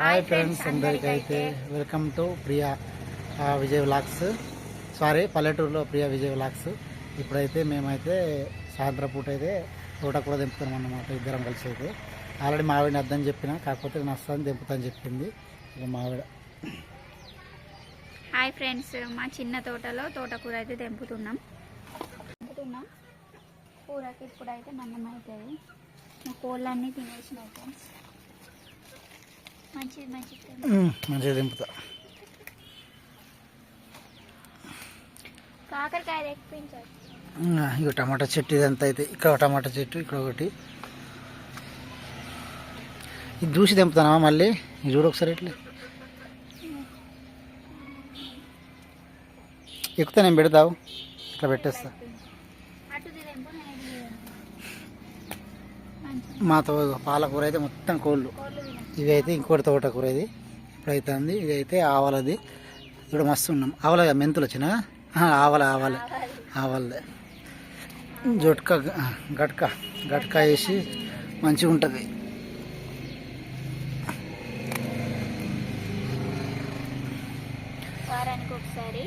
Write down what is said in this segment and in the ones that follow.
Hi friends, అందరికైతే welcome to Priya Vijay vlogs. Sorry, పల్లెటూరులో Priya Vijay vlogs. ఇప్పుడైతే మేమైతే సాయంత్రం పూట అయితే తోటకూర దింపుతున్నాం అన్నమాట. ఇద్దరం కలిసి అయితే ఆల్రెడీ మావిడిని అర్థం చెప్పిన, కాకపోతే నేను వస్తాను దింపుతాను చెప్పింది ఇక మావిడ. హాయ్ ఫ్రెండ్స్, మా చిన్న తోటలో తోటకూర అయితే తెంపుతున్నాం. కూరకి ఇప్పుడైతే మందం అవుతుంది. మా కోళ్ళన్నీ తినేసినాయి ఫ్రెండ్స్. మంచిగా దింపుతా. కాకరకాయ తెప్పించారు. ఇక టమాటా చెట్టు ఇదంతా అయితే ఇక్కడ టమాటా చెట్టు, ఇక్కడ ఒకటి. ఇది చూసి దింపుతానా మళ్ళీ? ఇది చూడు ఒకసారి, ఇట్లా ఎక్కుతా నేను పెడతావు, ఇట్లా పెట్టేస్తా. మాతో పాలకూర అయితే మొత్తం కోళ్ళు. ఇవి అయితే ఇంకోటి తోటకూర. ఇది ఇప్పుడైతే అంది. ఇది అయితే ఆవాలది. ఇప్పుడు మస్తు ఉన్నాం. ఆవల మెంతులు వచ్చినా, ఆవాలదే గట్క వేసి మంచిగా ఉంటుంది. వారానికి ఒకసారి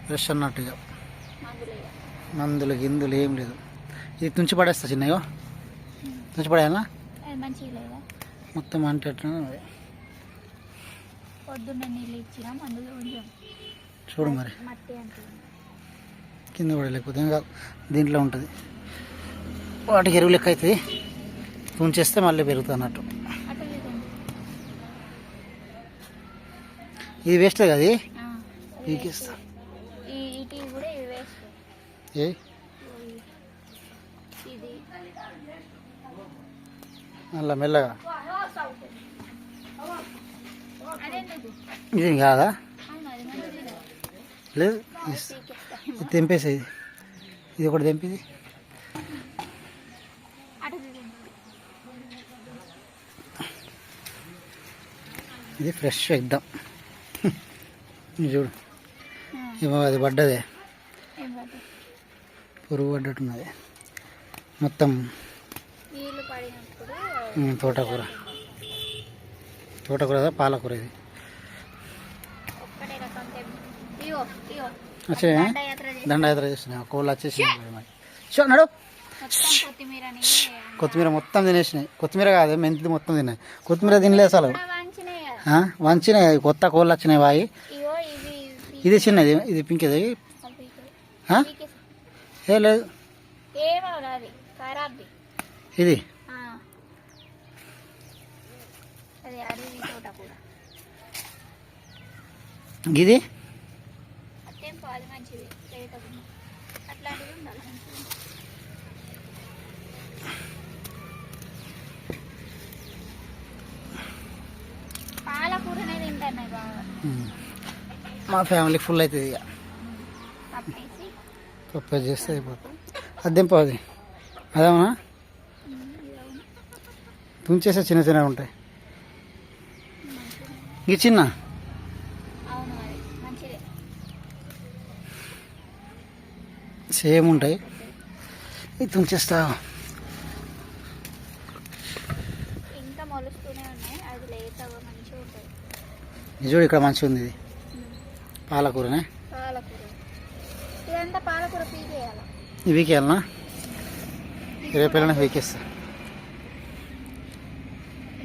ఫ్రెష్ అన్నట్టుగా, మందులు గిందులు ఏం లేదు. ఇది తుంచి పడేస్తా చిన్నయో, తుంచి పడేయాలా మొత్తం అంటే పొద్దున్న నీళ్ళు ఇచ్చినాం. అందులో కొంచెం చూడు మరి, మట్టి అంటే కింద పడలేకపోతే ఏం కాదు, దీంట్లో ఉంటుంది. వాటికి ఎరువు లెక్క అవుతుంది. తుంచేస్తే మళ్ళీ పెరుగుతుంది అన్నట్టు. ఇది వేస్ట్ కదా, అది పీకిస్తా. ఏ అలా మెల్లగా, ఇది కాదా? లేదు, ఇది తెంపేసేది. ఇది ఒకటి తెంపిది. ఇది ఫ్రెష్ ఎగ్దాం. చూడు, ఏమో అది పడ్డదే, పురుగు పడ్డట్టున్నది మొత్తం. తోటకూర పాలకూర. ఇది వచ్చే దండయాత్ర చేస్తున్నాయి. కోళ్ళు వచ్చేసినాయి. నడు, కొత్తిమీర మొత్తం తినేసినాయి. కొత్తిమీర కాదు, మెంతి మొత్తం తిన్నాయి. కొత్తిమీర తినలేదు అసలు, వంచినాయి. కొత్త కోళ్ళు వచ్చినాయి వాయి. ఇది చిన్నది, ఇది పింకేది. ఏ లేదు, ఇది ఇది పాలకూరనే తింటున్నాయి బాగా. మా ఫ్యామిలీ ఫుల్ అవుతుంది. ఇక పప్పు చేస్తే అయిపోతుంది. అది దింపది అదేమన్నా తుంచేస్తే చిన్న చిన్నగా ఉంటాయి. ఇవి చిన్న సేమ్ ఉంటాయి. ఇది తుంచేస్తా. ఇంకా మొలుస్తూనే ఉన్నాయి. అది లేతగా మంచిగా ఉంటుంది. ఇది చూడు, ఇక్కడ మంచిగా ఉంది. ఇది పాలకూరనే. ఇదంతా పాలకూర పీకేయాలి. ఇది వీకేయాలనా? రేపు వెళ్ళినా వీకేస్తా.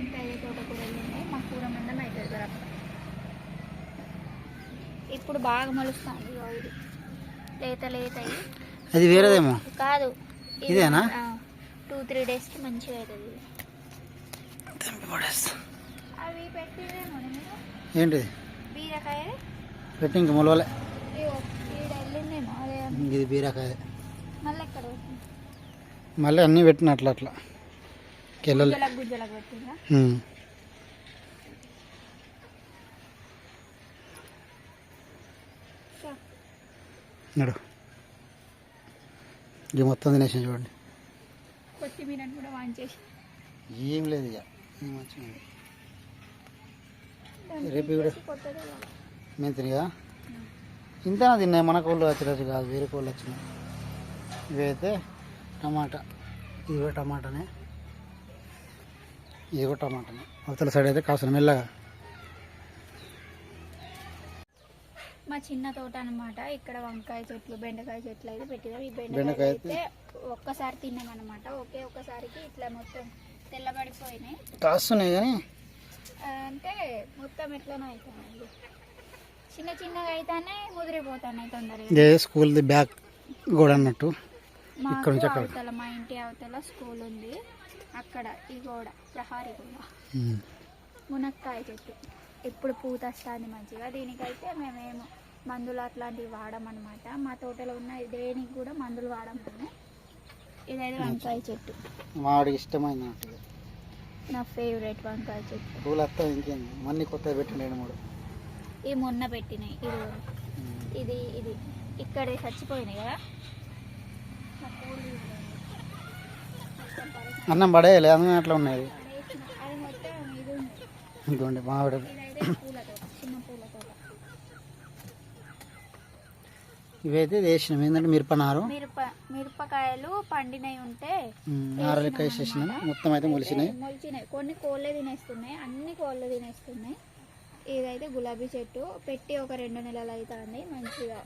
ఇంకా ఏ తోటకూరలు ఉన్నాయి. మా కూర మందం అవుతుంది అక్కడ. ఇప్పుడు బాగా మొలుస్తుంది. లేత అది వేరేదేమో కాదు, ఇదేనా? 2-3 డేస్కి మంచిగా అవుతుంది. అవి పెట్టిదేమో ఏంటిది? బీరకాయ పెట్టి ఇంక మొలవలే. వెళ్ళిందేమో అదే. ఇది బీరకాయ. మళ్ళీ ఎక్కడ మళ్ళీ అన్నీ పెట్టిన అట్లా కెళ్ళలే. గుజ్జలకు పెట్టిందా? నడు, ఇది మొత్తం తినేసి చూడండి. కొత్తిమీర కూడా వాంచేసి ఏం లేదు. ఇక రేపు కూడా మేము తినగా ఇంతనా తిన్నాయి. మన కోళ్ళు వచ్చినట్టు కాదు, వేరే కోళ్ళు వచ్చినాయి. ఇవైతే టమాటా, ఇది కూడా టమాటానే. ఇది కూడా టమాటానే. అవతల సైడ్ అయితే కాసిన మెల్లగా. మా చిన్న తోట అన్నమాట. ఇక్కడ వంకాయ చెట్లు, బెండకాయ చెట్లు అయితే పెట్టినాం. ఈ బెండకాయ బెండకాయ అయితే ఒక్కసారి తిన్నామన్నమాట. ఒక్కసారికి ఇట్లా మొత్తం తెల్లబడిపోయినాయి. కాస్తున్నాయి కానీ అంటే మొత్తం ఎట్లనో అవుతాయి, చిన్న చిన్నగా అయితేనే ముదిరిపోతున్నాయి తొందరగా. ఇదే స్కూల్ది బ్యాక్ కూడా అన్నట్టు. మాకు అవతల, మా ఇంటి అవతల స్కూల్ ఉంది, అక్కడ ఈ గోడ ప్రహారీ గోడ. మునక్కాయ చెట్టు ఇప్పుడు పూత వస్తుంది మంచిగా. దీనికైతే మేమేమో మందులు అట్లాంటివి వాడమన్నమాట. మా తోటలో ఉన్న దేనికి కూడా మందులు వాడము. ఇదైతే వంకాయ చెట్టు, వాడికి ఇష్టమైనట్టు నా ఫేవరెట్ వంకాయ చెట్టు. పూలు వస్తా ఇంకేంది మళ్ళీ కొత్తగా పెట్టిండు 2-3. ఇవి మొన్న పెట్టినాయి. ఇది ఇది ఇక్కడే చచ్చిపోయినాయి కదా. అన్నం పడేయలే అందుకని అట్లా ఉన్నాయి. అది మొత్తం ఇది ఉంది. ఇంకోండి మామిడి. ఇదైతే పూలతో, చిన్న పూలతో. ఇవైతే వేసినాం ఏంటంటే మిరపనారు. మిరపకాయలు పండినవి ఉంటే నార లెక్క వేసేసినాం. మొత్తం అయితే మొలిచినాయి. కొన్ని కోళ్ళే తినేస్తున్నాయి, అన్ని కోళ్ళే తినేస్తున్నాయి. ఇదైతే గులాబీ చెట్టు పెట్టి ఒక 2 నెలలు అవుతుంది. మంచిగా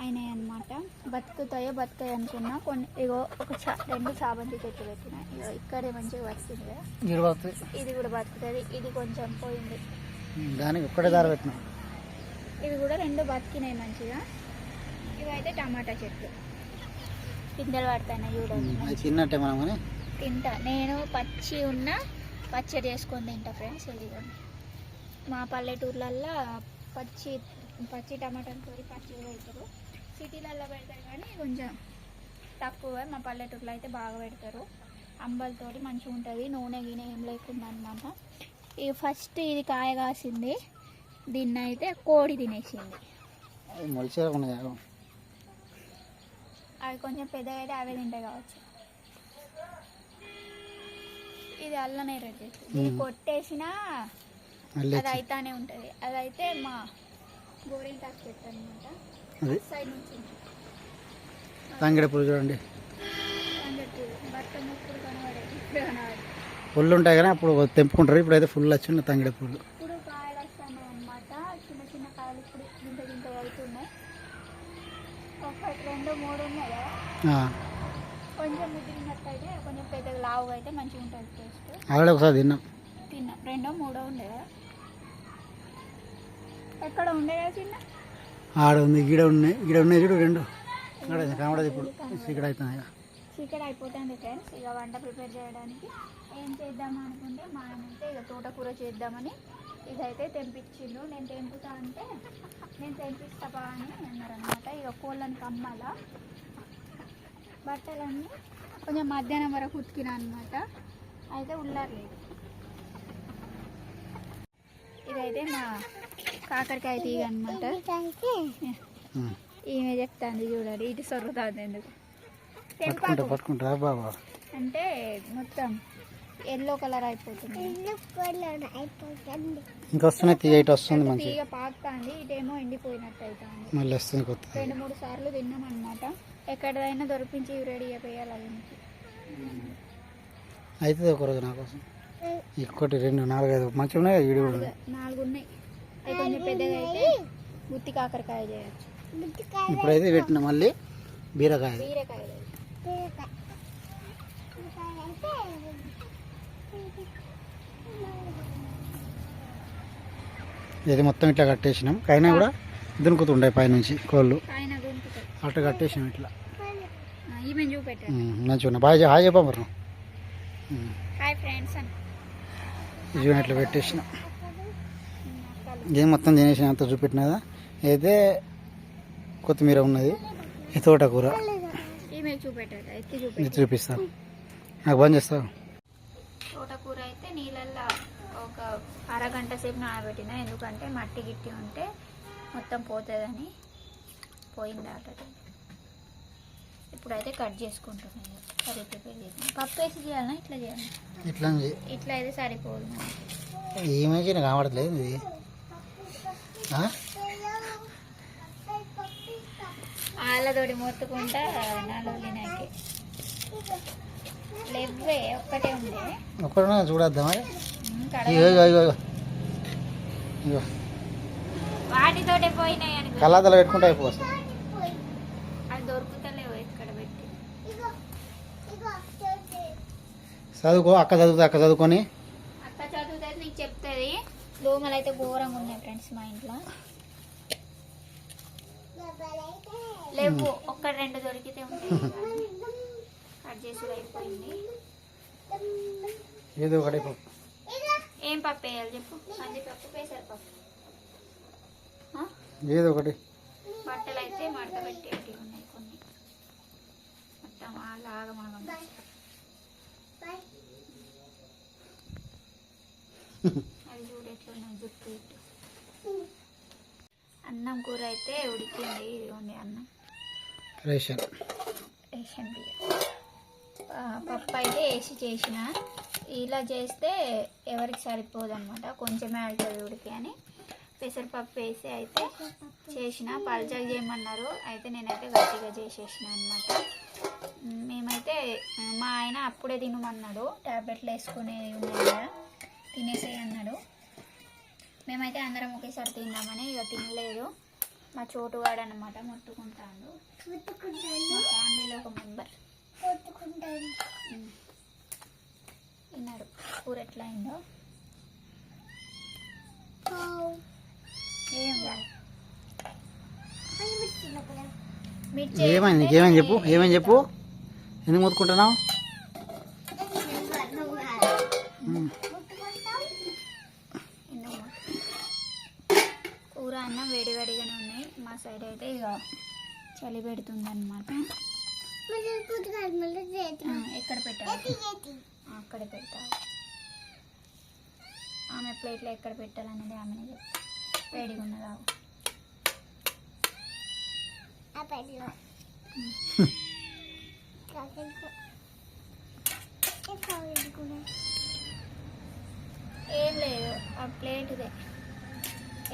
అయినాయి అన్నమాట. బతుకుతాయో అనుకున్నా. కొన్ని ఇగో 2 చామంతి చెట్టు పెట్టిన. ఇగో ఇక్కడే మంచిగా బతుకుంది కదా. ఇది కూడా బతుకుతుంది. ఇది కొంచెం పోయింది, దానికి ఒక్కటే దారి పెట్టినా. ఇవి కూడా 2 బతికినాయి మంచిగా. ఇవైతే టమాటా చెట్లు, పిందెలు పడతాయి చూడండి. తిన్నట్టే మనం తింటా నేను. పచ్చడి చేసుకొని తింటా ఫ్రెండ్స్. ఇదిగోండి మా పల్లెటూర్లల్లో పచ్చి టమాటాలతో పచ్చడి పెడతారు. సిటీలలో పెడతారు కానీ కొంచెం తక్కువ. మా పల్లెటూరులో అయితే బాగా పెడతారు. అంబలతో మంచిగా ఉంటుంది, నూనె గినె ఏం లేకుండా అనమాట. ఇది ఫస్ట్ ఇది కాయ కాసింది, దీన్ని అయితే కోడి తినేసింది. అవి కొంచెం పెద్దగా అయితే అవే తింటాయి కావచ్చు. ఇది అల్లనేరేడు చెట్టు, ఇది కొట్టేసినా అది అయితేనే ఉంటుంది. అదైతే మా గోరింటాకు చెట్టు అనమాట. సైడ్ నుంచి తంగిడి పూలు చూడండి. భర్త ముక్కులు కనబడేది, ఇప్పుడు కనబడేది. పుల్లు ఉంటాయి కానీ అప్పుడు తెంపుకుంటారు. ఇప్పుడైతే ఫుల్ వచ్చింది తంగిడి పూలు. ఇప్పుడు కాయలు వస్తున్నాయి అనమాట. చిన్న చిన్న కాయలు ఇప్పుడు గింత అవుతున్నాయి. 1, 2, 3 ఉన్నాయి కదా. కొంచెం ముద్దినట్టయితే కొంచెం పెద్దగా లావుగా అయితే మంచిగా ఉంటుంది టేస్ట్. ఆల్రెడీ ఒకసారి తిన్నా. 2, 3 ఉండే కదా. ఎక్కడ ఉండే కదా చిన్న ఆడ ఉంది, గిడ ఉన్నాయి చూడు 2 కనబడదు. ఇప్పుడు చీకటి అవుతున్నాయి. చీకటి అయిపోతుంది ఫ్రెండ్స్. ఇక వంట ప్రిపేర్ చేయడానికి ఏం చేద్దాం అనుకుంటే మా ఆయన అయితే ఇక తోటకూర చేద్దామని ఇదైతే తెంపించిండు. నేను తెంపుతా అంటే నేను తెంపిస్తావా అని అన్నారనమాట. ఇక కోళ్ళని కమ్మాల బట్టలన్నీ కొంచెం మధ్యాహ్నం వరకు ఉతికినా అనమాట. అయితే ఉల్లారలేదు. ఇదైతే మా కాకరకాయ తీగ అనమాట. ఈమె చెప్తాంది చూడండి, ఇటు సొరుగుతుంది ఎందుకు పట్టుకుంటా బాబా అంటే మొత్తం ఎల్లో కలర్ అయిపోతుంది. ఇంకా వస్తున్నాయి. తీగ ఇటు వస్తుంది మంచి తీగ పాకుతుంది. ఇటేమో ఎండిపోయినట్టు అవుతుంది. మళ్ళీ వస్తుంది కొత్త. 2-3 సార్లు తిన్నాం అనమాట. ఎక్కడైనా దొరికించి రెడీ అయిపోయాలి. అవుతుంది ఒకరోజు నా కోసం. 1, 2, 4, 5 మంచిగా ఉన్నాయి. 4 ఉన్నాయి. అవి కొంచెం పెద్దగా అయితే గుత్తి కాకరకాయ చేయొచ్చు. ఇప్పుడైతే పెట్టిన మళ్ళీ బీరకాయ. ఇది మొత్తం ఇట్లా కట్టేసినాం. కైనా కూడా దునుకుతుండే పైనుంచి కోళ్ళు అట్లా కట్టేసినాం ఇట్లా. మంచిగా బాగా హాయ్ చెప్పా మరి. ఇది ఇట్లా పెట్టేసిన. ఇది మొత్తం తినేసిన అంత చూపెట్టిన కదా. అయితే కొత్తిమీర ఉన్నది, ఈ తోటకూర చూపిస్తా. నాకు బంద్ చేస్తావు. తోటకూర అయితే నీళ్ళల్లో ఒక అరగంట సేపు నానబెట్టిన. ఎందుకంటే మట్టి గిట్టి ఉంటే మొత్తం పోతుందని. పోయింది ఆటో. ఇప్పుడైతే కట్ చేసుకుంటున్నాను. కర్రీ ప్రిపేర్ చేసాను. పప్పు వేసి చేయాలన్నా ఇట్లా చేయాలి? ఇట్లా అయితే సరిపోదు. ఏమైతే నాకు కావట్లేదు. ఇది వాళ్ళతోటి మొత్తుకుంటా నాలుగు నాకే లేవే ఒక్కటే ఉండే. ఒక్కడనే చూడొద్దాం మరి. కడగ ఇగో ఇగో ఇగో ఇగో ఇగో వాటితోటే పోయినాయి అనుకో. కళ్ళాతలో పెట్టుకుంటే అయిపోవచ్చు. అది దొరుకుతలేవు ఎక్కడ పెట్టి. చదువుకో, అక్క చదువుకొని అక్క చదువుతుంది నీకు చెప్తుంది. దోమలు అయితే ఘోరంగా ఉన్నాయి ఫ్రెండ్స్ మా ఇంట్లో. లేవు, ఒక్కటి రెండు దొరికితే ఉంటాయి. కట్ చేసి అయిపోయింది. ఏదో ఒకటి పప్పు. ఏం పప్పు వేయాలి చెప్పు. కందిపప్పు, పెసరపప్పు. ఏదో ఒకటి. బట్టలు అయితే మడత పెట్టేవి ఉన్నాయి కొన్ని. మొత్తం అలాగా మనం అది చూడు ఎట్లున్నాయి జుట్టు ఇట్టు. అన్నం కూర అయితే ఉడికింది. ఇదిగోండి అన్నం రేషన్ బియ్యం. పప్పు అయితే వేసి చేసిన. ఇలా చేస్తే ఎవరికి సరిపోదు అనమాట, కొంచెమే అవుతుంది ఉడికి అని పెసరపప్పు వేసి అయితే చేసిన. పల్చగా చేయమన్నారు, అయితే నేనైతే గట్టిగా చేసేసిన అనమాట. మేమైతే మా ఆయన అప్పుడే తినమన్నాడు, ట్యాబ్లెట్లు వేసుకునేది ఉన్నాయి కదా, తినేసేయి అన్నాడు. మేమైతే అందరం ఒకేసారి తిందామని ఇక తినలేదు. మా చోటువాడు అనమాట మొత్తుకుంటాడు. మా ఫ్యామిలీలో ఒక మెంబర్ తిన్నాడు. కూర ఎట్లా అయిందో ఏమని చెప్పు ఎందుకు మొత్తుకుంటున్నావు? కూర అన్నం వేడివేడిగానే ఉన్నాయి. మా సైడ్ అయితే ఇక చలి పెడుతుంది అనమాట. ఎక్కడ పెట్టాలి? అక్కడ పెట్టాలి. ఆమె ప్లేట్లో ఎక్కడ పెట్టాలనేది ఆమెనే చెప్తా. వేడిగా ఉన్నదా ఏం లేదు, ఆ ప్లేట్దే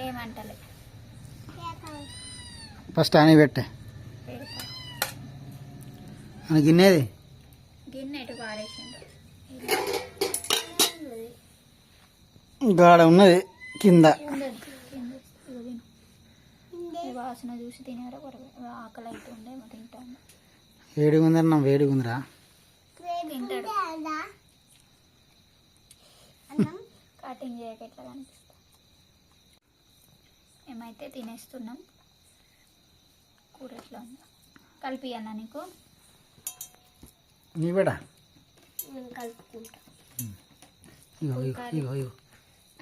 ఏమంటలే. ఫస్ట్ అని పెట్టే అని గిన్నెది గిన్నె ఎటు పారేసిండు. గాడ ఉన్నది కింద. వాసన చూసి తినేవారు ఆకలి అయితే ఉండే తింటాను. వేడిగా ఉందన్నా, వేడిగా ఉందిరా. తింటాడు. కటింగ్ చేయక ఎట్లా కనిపిస్తా. మేమైతే తినేస్తున్నాం. కూర ఎట్లా ఉందా కలిపి అన్న నీకు నీ బేడా కలుపుకుంటా.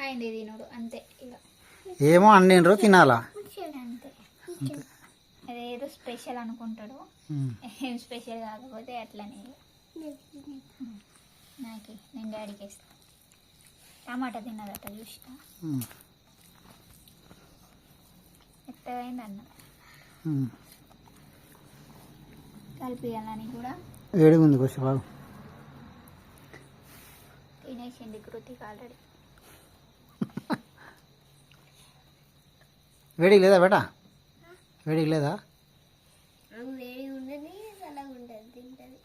అయింది తినడు అంతే. ఇక ఏమో అండినరు తినాలా అంతే. అదేదో స్పెషల్ అనుకుంటాడు, ఏం స్పెషల్ కాకపోతే అట్లనే. నాకు నేను డాడీకి వేస్తా. టమాటా తిన్నదట చూసిన మెత్తగైంది అన్న. కలిపియాలని కూడా వేడిగా ఉంది కొంచెం బాగు. తినేసింది కృతికి ఆల్రెడీ. వేడికి లేదా బేటా? వేడికి లేదా? వేడి ఉండదు, అలా ఉంటుంది తింటుంది.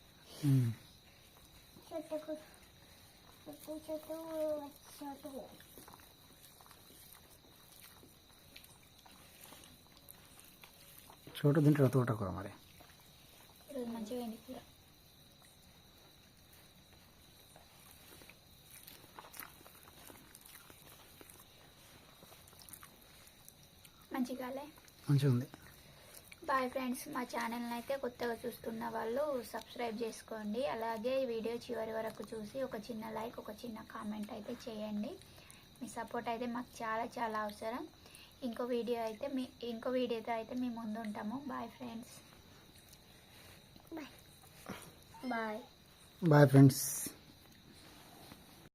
చోటు తింటాడు తోటకూర మరి. ఈరోజు మంచిగా అయింది కూర. మంచిగా మంచిగా ఉంది. Bye friends. మా ఛానల్ని అయితే కొత్తగా చూస్తున్న వాళ్ళు సబ్స్క్రైబ్ చేసుకోండి. అలాగే ఈ వీడియో చివరి వరకు చూసి ఒక చిన్న లైక్, ఒక చిన్న కామెంట్ అయితే చేయండి. మీ సపోర్ట్ అయితే మాకు చాలా చాలా అవసరం. ఇంకో వీడియోతో అయితే మేము ముందు ఉంటాము. Bye friends. Bye bye friends.